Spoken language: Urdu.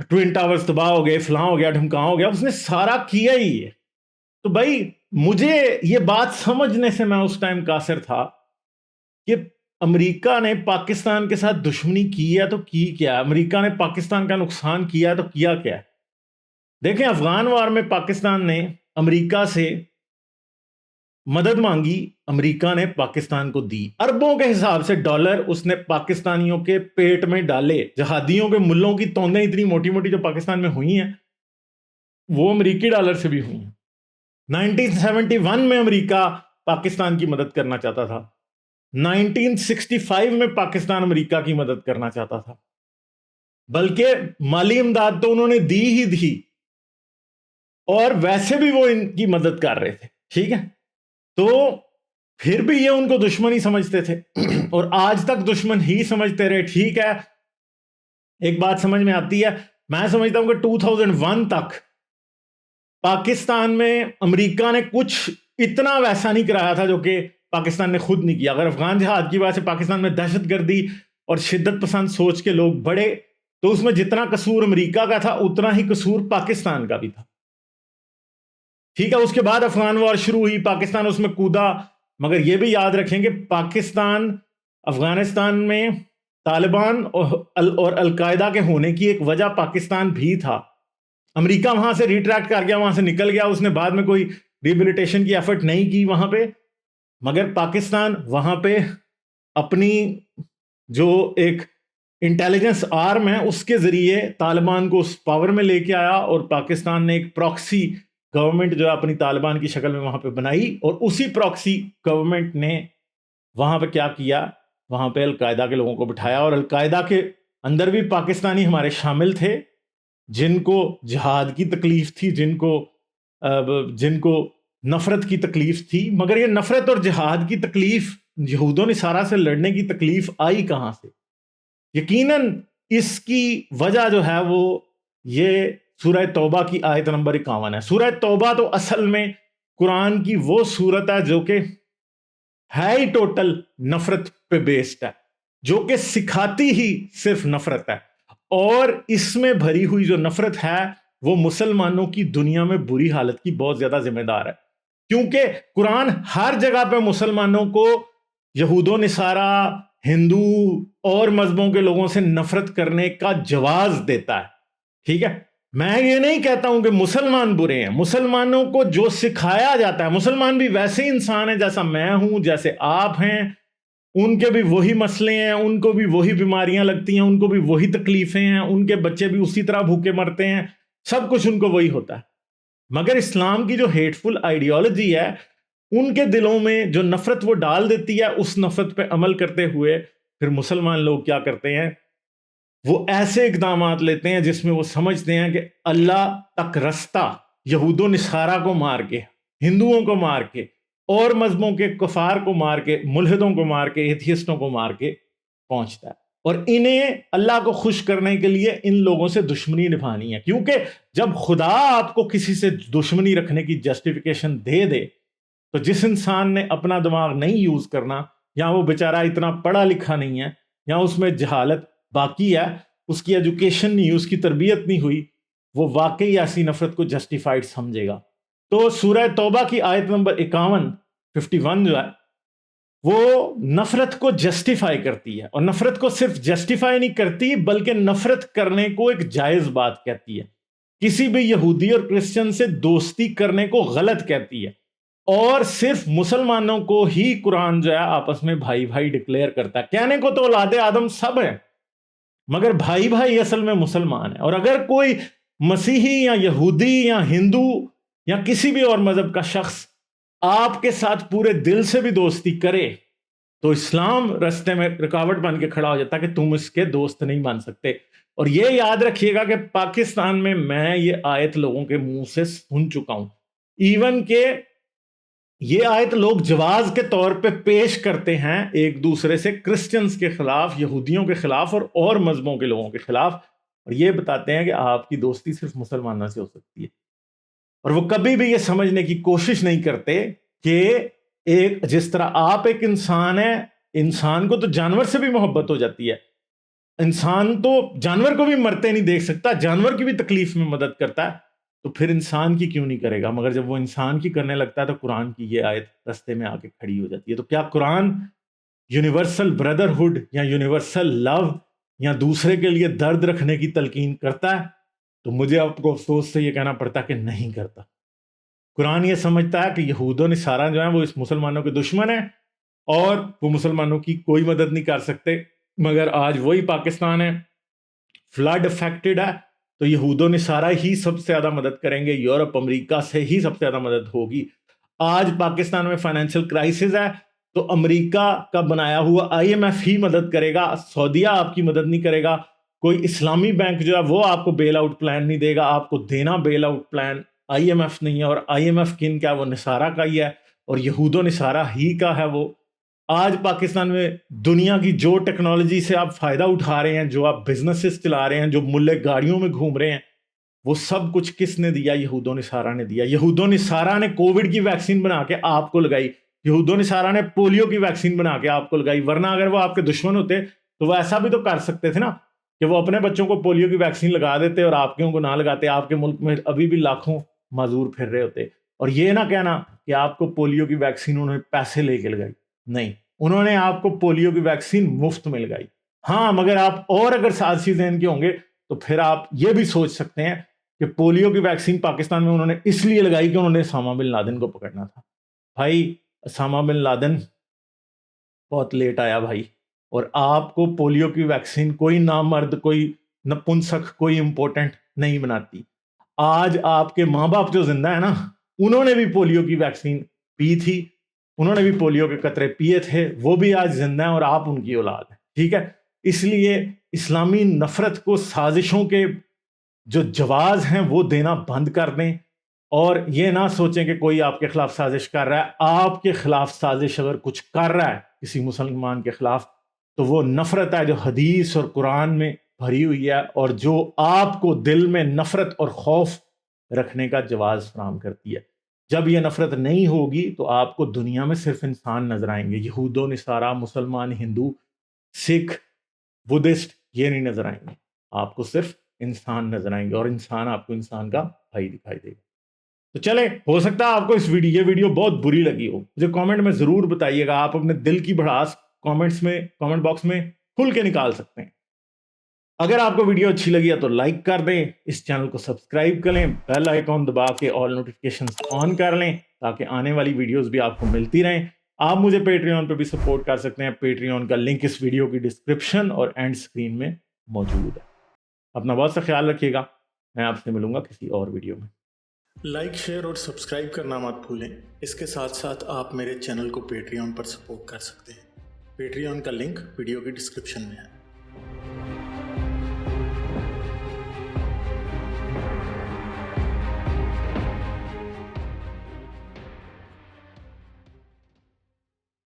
ٹوین ٹاورز تباہ ہو گئے، فلاں ہو گیا، ڈھمکاں ہو گیا، اس نے سارا کیا ہی ہے. تو بھائی مجھے یہ بات سمجھنے سے میں اس ٹائم قاصر تھا کہ امریکہ نے پاکستان کے ساتھ دشمنی کی ہے تو کی کیا، امریکہ نے پاکستان کا نقصان کیا تو کیا کیا. دیکھیں افغان وار میں پاکستان نے امریکہ سے مدد مانگی، امریکہ نے پاکستان کو دی، اربوں کے حساب سے ڈالر اس نے پاکستانیوں کے پیٹ میں ڈالے. جہادیوں کے ملوں کی توندیں اتنی موٹی موٹی جو پاکستان میں ہوئی ہیں وہ امریکی ڈالر سے بھی ہوئی ہیں. 1971 میں امریکہ پاکستان کی مدد کرنا چاہتا تھا، 1965 میں پاکستان امریکہ کی مدد کرنا چاہتا تھا، بلکہ مالی امداد تو انہوں نے دی ہی دی، اور ویسے بھی وہ ان کی مدد کر رہے تھے. ٹھیک ہے، تو پھر بھی یہ ان کو دشمن ہی سمجھتے تھے اور آج تک دشمن ہی سمجھتے رہے. ٹھیک ہے، ایک بات سمجھ میں آتی ہے، میں سمجھتا ہوں کہ 2001 تک پاکستان میں امریکہ نے کچھ اتنا ویسا نہیں کرایا تھا جو کہ پاکستان نے خود نہیں کیا. اگر افغان جہاد کی وجہ سے پاکستان میں دہشت گردی اور شدت پسند سوچ کے لوگ بڑھے تو اس میں جتنا قصور امریکہ کا تھا اتنا ہی قصور پاکستان کا بھی تھا. ٹھیک ہے، اس کے بعد افغان وار شروع ہوئی، پاکستان اس میں کودا، مگر یہ بھی یاد رکھیں کہ پاکستان افغانستان میں طالبان اور القاعدہ کے ہونے کی ایک وجہ پاکستان بھی تھا. امریکہ وہاں سے ریٹریکٹ کر گیا، وہاں سے نکل گیا، اس نے بعد میں کوئی ریبیلیٹیشن کی ایفرٹ نہیں کی وہاں پہ، مگر پاکستان وہاں پہ اپنی جو ایک انٹیلیجنس آرم ہے اس کے ذریعے طالبان کو اس پاور میں لے کے آیا، اور پاکستان نے ایک پراکسی گورنمنٹ جو اپنی طالبان کی شکل میں وہاں پہ بنائی، اور اسی پراکسی گورنمنٹ نے وہاں پہ کیا کیا، وہاں پہ القاعدہ کے لوگوں کو بٹھایا، اور القاعدہ کے اندر بھی پاکستانی ہمارے شامل تھے جن کو جہاد کی تکلیف تھی، جن کو نفرت کی تکلیف تھی. مگر یہ نفرت اور جہاد کی تکلیف یہود و نصارہ سے لڑنے کی تکلیف آئی کہاں سے؟ یقیناً اس کی وجہ جو ہے وہ یہ سورہ توبہ کی آیت نمبر 51 ہے. سورہ توبہ تو اصل میں قرآن کی وہ سورت ہے جو کہ ہے ہی ٹوٹل نفرت پہ بیسڈ ہے، جو کہ سکھاتی ہی صرف نفرت ہے، اور اس میں بھری ہوئی جو نفرت ہے وہ مسلمانوں کی دنیا میں بری حالت کی بہت زیادہ ذمہ دار ہے. کیونکہ قرآن ہر جگہ پہ مسلمانوں کو یہود و نصارہ، ہندو اور مذہبوں کے لوگوں سے نفرت کرنے کا جواز دیتا ہے. ٹھیک ہے، میں یہ نہیں کہتا ہوں کہ مسلمان برے ہیں، مسلمانوں کو جو سکھایا جاتا ہے، مسلمان بھی ویسے ہی انسان ہیں جیسا میں ہوں، جیسے آپ ہیں، ان کے بھی وہی مسئلے ہیں، ان کو بھی وہی بیماریاں لگتی ہیں، ان کو بھی وہی تکلیفیں ہیں، ان کے بچے بھی اسی طرح بھوکے مرتے ہیں، سب کچھ ان کو وہی ہوتا ہے. مگر اسلام کی جو ہیٹ فل آئیڈیالوجی ہے ان کے دلوں میں جو نفرت وہ ڈال دیتی ہے، اس نفرت پہ عمل کرتے ہوئے پھر مسلمان لوگ کیا کرتے ہیں، وہ ایسے اقدامات لیتے ہیں جس میں وہ سمجھتے ہیں کہ اللہ تک رستہ یہود و نصارہ کو مار کے، ہندوؤں کو مار کے، اور مذہبوں کے کفار کو مار کے، ملحدوں کو مار کے، ایتھیسٹوں کو مار کے پہنچتا ہے. اور انہیں اللہ کو خوش کرنے کے لیے ان لوگوں سے دشمنی نبھانی ہے. کیونکہ جب خدا آپ کو کسی سے دشمنی رکھنے کی جسٹیفیکیشن دے دے تو جس انسان نے اپنا دماغ نہیں یوز کرنا، یا وہ بیچارہ اتنا پڑھا لکھا نہیں ہے، یا اس میں جہالت باقی ہے، اس کی ایجوکیشن نہیں ہوئی، اس کی تربیت نہیں ہوئی، وہ واقعی ایسی نفرت کو جسٹیفائڈ سمجھے گا. تو سورہ توبہ کی آیت نمبر 51 جو ہے وہ نفرت کو جسٹیفائی کرتی ہے، اور نفرت کو صرف جسٹیفائی نہیں کرتی بلکہ نفرت کرنے کو ایک جائز بات کہتی ہے. کسی بھی یہودی اور کرسچن سے دوستی کرنے کو غلط کہتی ہے، اور صرف مسلمانوں کو ہی قرآن جو ہے آپس میں بھائی بھائی ڈکلیئر کرتا ہے. کہنے کو تو اولاد آدم سب ہیں، مگر بھائی بھائی اصل میں مسلمان ہیں. اور اگر کوئی مسیحی یا یہودی یا ہندو یا کسی بھی اور مذہب کا شخص آپ کے ساتھ پورے دل سے بھی دوستی کرے تو اسلام رستے میں رکاوٹ بن کے کھڑا ہو جاتا کہ تم اس کے دوست نہیں بن سکتے. اور یہ یاد رکھیے گا کہ پاکستان میں یہ آیت لوگوں کے منہ سے سن چکا ہوں، ایون کہ یہ آیت لوگ جواز کے طور پہ پیش کرتے ہیں ایک دوسرے سے، کرسچنز کے خلاف، یہودیوں کے خلاف، اور مذہبوں کے لوگوں کے خلاف، اور یہ بتاتے ہیں کہ آپ کی دوستی صرف مسلمانوں سے ہو سکتی ہے. اور وہ کبھی بھی یہ سمجھنے کی کوشش نہیں کرتے کہ جس طرح آپ ایک انسان ہے، انسان کو تو جانور سے بھی محبت ہو جاتی ہے، انسان تو جانور کو بھی مرتے نہیں دیکھ سکتا، جانور کی بھی تکلیف میں مدد کرتا ہے، تو پھر انسان کی کیوں نہیں کرے گا؟ مگر جب وہ انسان کی کرنے لگتا ہے تو قرآن کی یہ آیت رستے میں آ کے کھڑی ہو جاتی ہے۔ تو کیا قرآن یونیورسل بردرہڈ یا یونیورسل لو یا دوسرے کے لیے درد رکھنے کی تلقین کرتا ہے؟ تو مجھے آپ کو افسوس سے یہ کہنا پڑتا کہ نہیں کرتا۔ قرآن یہ سمجھتا ہے کہ یہود و نصارہ جو ہیں وہ اس مسلمانوں کے دشمن ہیں اور وہ مسلمانوں کی کوئی مدد نہیں کر سکتے، مگر آج وہی پاکستان ہے، فلڈ افیکٹڈ ہے، تو یہود و نصارہ ہی سب سے زیادہ مدد کریں گے، یورپ امریکہ سے ہی سب سے زیادہ مدد ہوگی۔ آج پاکستان میں فائنینشیل کرائسس ہے تو امریکہ کا بنایا ہوا IMF ہی مدد کرے گا، سعودیہ آپ کی مدد نہیں کرے گا، کوئی اسلامی بینک جو ہے وہ آپ کو بیل آؤٹ پلان نہیں دے گا، آپ کو دینا بیل آؤٹ پلان IMF نہیں ہے، اور IMF کن کا؟ وہ نصارہ کا ہی ہے، اور یہود و نصارہ ہی کا ہے وہ۔ آج پاکستان میں دنیا کی جو ٹیکنالوجی سے آپ فائدہ اٹھا رہے ہیں، جو آپ بزنسز چلا رہے ہیں، جو ملک گاڑیوں میں گھوم رہے ہیں، وہ سب کچھ کس نے دیا؟ یہود و نصارہ نے دیا۔ یہود و نصارہ نے کووڈ کی ویکسین بنا کے آپ کو لگائی، یہود و نصارہ نے پولیو کی ویکسین بنا کے آپ کو لگائی، ورنہ اگر وہ آپ کے دشمن ہوتے تو وہ ایسا بھی تو کر سکتے تھے نا کہ وہ اپنے بچوں کو پولیو کی ویکسین لگا دیتے اور آپ کے کو نہ لگاتے، آپ کے ملک میں ابھی بھی لاکھوں معذور پھر رہے ہوتے۔ اور یہ نہ کہنا کہ آپ کو پولیو کی ویکسین انہوں نے پیسے لے کے لگائی، نہیں، انہوں نے آپ کو پولیو کی ویکسین مفت میں لگائی۔ ہاں، مگر آپ اور اگر سازشی ذہن کے ہوں گے تو پھر آپ یہ بھی سوچ سکتے ہیں کہ پولیو کی ویکسین پاکستان میں انہوں نے اس لیے لگائی کہ انہوں نے اسامہ بن لادن کو پکڑنا تھا۔ بھائی، اسامہ بن لادن بہت لیٹ آیا بھائی، اور آپ کو پولیو کی ویکسین کوئی نامرد، کوئی نپنسک، کوئی امپورٹنٹ نہیں بناتی۔ آج آپ کے ماں باپ جو زندہ ہیں نا، انہوں نے بھی پولیو کی ویکسین پی تھی، انہوں نے بھی پولیو کے قطرے پیے تھے، وہ بھی آج زندہ ہیں اور آپ ان کی اولاد ہیں، ٹھیک ہے؟ اس لیے اسلامی نفرت کو، سازشوں کے جو جواز ہیں وہ دینا بند کر دیں، اور یہ نہ سوچیں کہ کوئی آپ کے خلاف سازش کر رہا ہے۔ آپ کے خلاف سازش اگر کچھ کر رہا ہے کسی مسلمان کے خلاف تو وہ نفرت ہے جو حدیث اور قرآن میں بھری ہوئی ہے، اور جو آپ کو دل میں نفرت اور خوف رکھنے کا جواز فراہم کرتی ہے۔ جب یہ نفرت نہیں ہوگی تو آپ کو دنیا میں صرف انسان نظر آئیں گے، یہود و نصارہ، مسلمان، ہندو، سکھ، بدھسٹ، یہ نہیں نظر آئیں گے، آپ کو صرف انسان نظر آئیں گے، اور انسان آپ کو انسان کا بھائی دکھائی دے گا۔ تو چلے، ہو سکتا ہے آپ کو یہ ویڈیو بہت بری لگی ہو، مجھے کامنٹ میں ضرور بتائیے گا، آپ اپنے دل کی بھڑاس کامنٹ باکس میں کھل کے نکال سکتے ہیں۔ اگر آپ کو ویڈیو اچھی لگی ہے تو لائک کر دیں، اس چینل کو سبسکرائب کر لیں، بیل آئیکن دبا کے آل نوٹیفیکیشنز آن کر لیں تاکہ آنے والی ویڈیوز بھی آپ کو ملتی رہیں۔ آپ مجھے پیٹریون پہ بھی سپورٹ کر سکتے ہیں، پیٹریون کا لنک اس ویڈیو کی ڈسکرپشن اور اینڈ سکرین میں موجود ہے۔ اپنا بہت سا خیال رکھیے گا، میں آپ سے ملوں گا کسی اور ویڈیو میں۔ لائک، شیئر اور سبسکرائب کرنا مت بھولیں۔ اس کے ساتھ ساتھ آپ میرے چینل کو پیٹریون پر سپورٹ کر سکتے ہیں۔ پیٹریون کا لنک ویڈیو کی ڈسکرپشن میں ہے۔